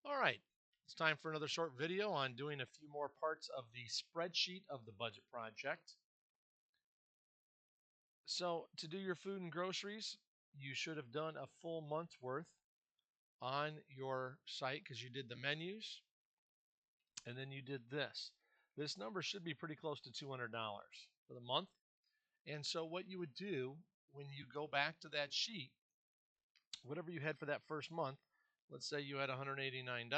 All right, it's time for another short video on doing a few more parts of the spreadsheet of the budget project. So, to do your food and groceries, you should have done a full month's worth on your site because you did the menus and then you did this. This number should be pretty close to $200 for the month. And so, what you would do when you go back to that sheet, whatever you had for that first month, let's say you had $189.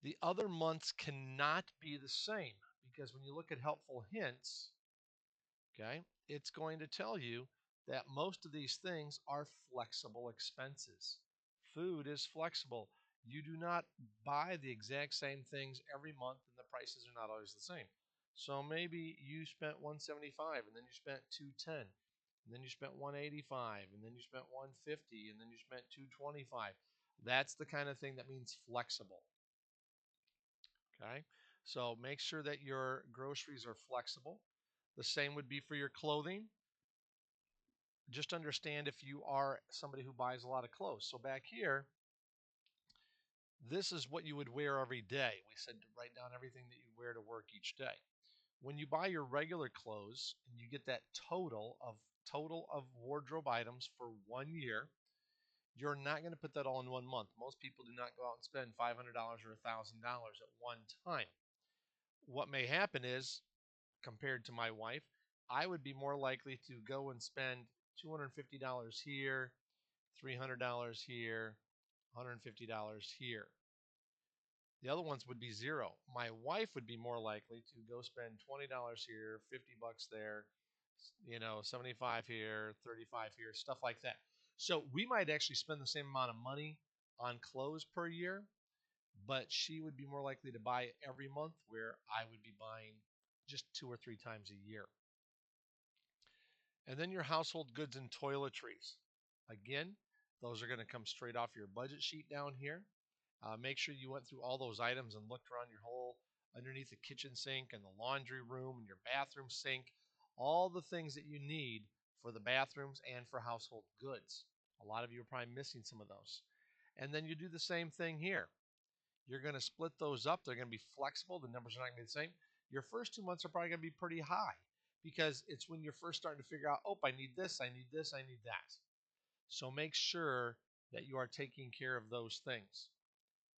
The other months cannot be the same because when you look at helpful hints, okay, it's going to tell you that most of these things are flexible expenses. Food is flexible. You do not buy the exact same things every month and the prices are not always the same. So maybe you spent 175 and then you spent 210 and then you spent 185 and then you spent 150 and then you spent 225. That's the kind of thing that means flexible. Okay. So make sure that your groceries are flexible. The same would be for your clothing. Just understand if you are somebody who buys a lot of clothes. So back here, this is what you would wear every day. We said to write down everything that you wear to work each day. When you buy your regular clothes and you get that total of wardrobe items for 1 year, you're not going to put that all in 1 month. Most people do not go out and spend $500 or $1,000 at one time. What may happen is, compared to my wife, I would be more likely to go and spend $250 here, $300 here, $150 here. The other ones would be zero. My wife would be more likely to go spend $20 here, $50 there, 75 here, 35 here, stuff like that. So we might actually spend the same amount of money on clothes per year, but she would be more likely to buy every month where I would be buying just 2 or 3 times a year. And then your household goods and toiletries. Again, those are going to come straight off your budget sheet down here. Make sure you went through all those items and looked around your whole underneath the kitchen sink and the laundry room and your bathroom sink, all the things that you need for the bathrooms and for household goods. A lot of you are probably missing some of those. And then you do the same thing here. You're going to split those up. They're going to be flexible. The numbers are not going to be the same. Your first 2 months are probably going to be pretty high because it's when you're first starting to figure out, oh, I need this, I need this, I need that. So make sure that you are taking care of those things.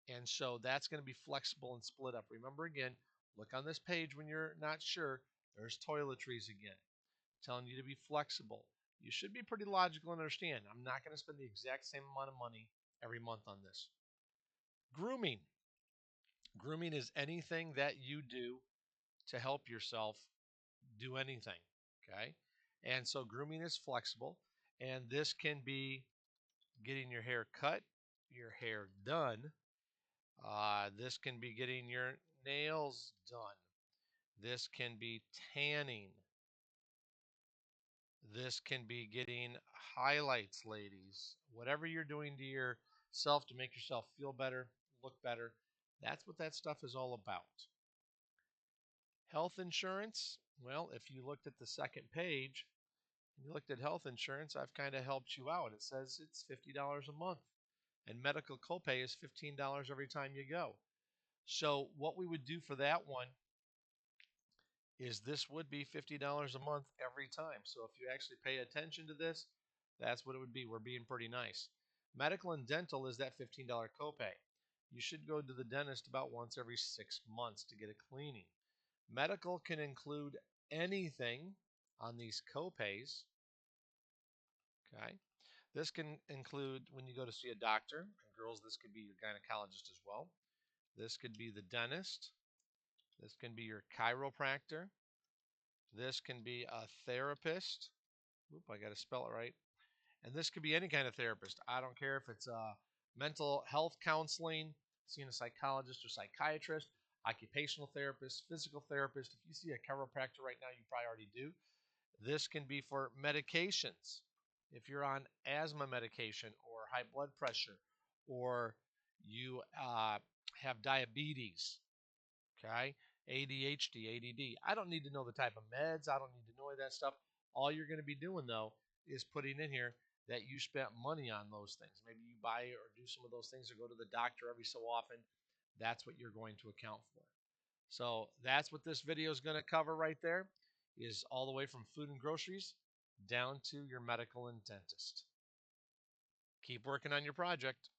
And so that's going to be flexible and split up. Remember again, look on this page when you're not sure. There's toiletries again, telling you to be flexible. You should be pretty logical and understand. I'm not going to spend the exact same amount of money every month on this. Grooming. Grooming is anything that you do to help yourself do anything. Okay. And so grooming is flexible. And this can be getting your hair cut, your hair done. This can be getting your nails done. This can be tanning. This can be getting highlights, ladies. Whatever you're doing to yourself to make yourself feel better, look better, that's what that stuff is all about. Health insurance, well, if you looked at the second page and you looked at health insurance, I've kind of helped you out. It says it's $50 a month, and medical copay is $15 every time you go. So, what we would do for that one is this would be $50 a month every time. So, if you actually pay attention to this, that's what it would be. We're being pretty nice. Medical and dental is that $15 copay. You should go to the dentist about once every 6 months to get a cleaning. Medical can include anything on these copays. Okay. This can include when you go to see a doctor. And girls, this could be your gynecologist as well. This could be the dentist. This can be your chiropractor. This can be a therapist. Oop, I got to spell it right. And this could be any kind of therapist. I don't care if it's mental health counseling, seeing a psychologist or psychiatrist, occupational therapist, physical therapist. If you see a chiropractor right now, you probably already do. This can be for medications. If you're on asthma medication or high blood pressure, or you have diabetes, okay, ADHD, ADD. I don't need to know the type of meds. I don't need to know any of that stuff. All you're going to be doing, though, is putting in here that you spent money on those things. Maybe you buy or do some of those things or go to the doctor every so often. That's what you're going to account for. So that's what this video is going to cover right there, is all the way from food and groceries down to your medical and dentist. Keep working on your project.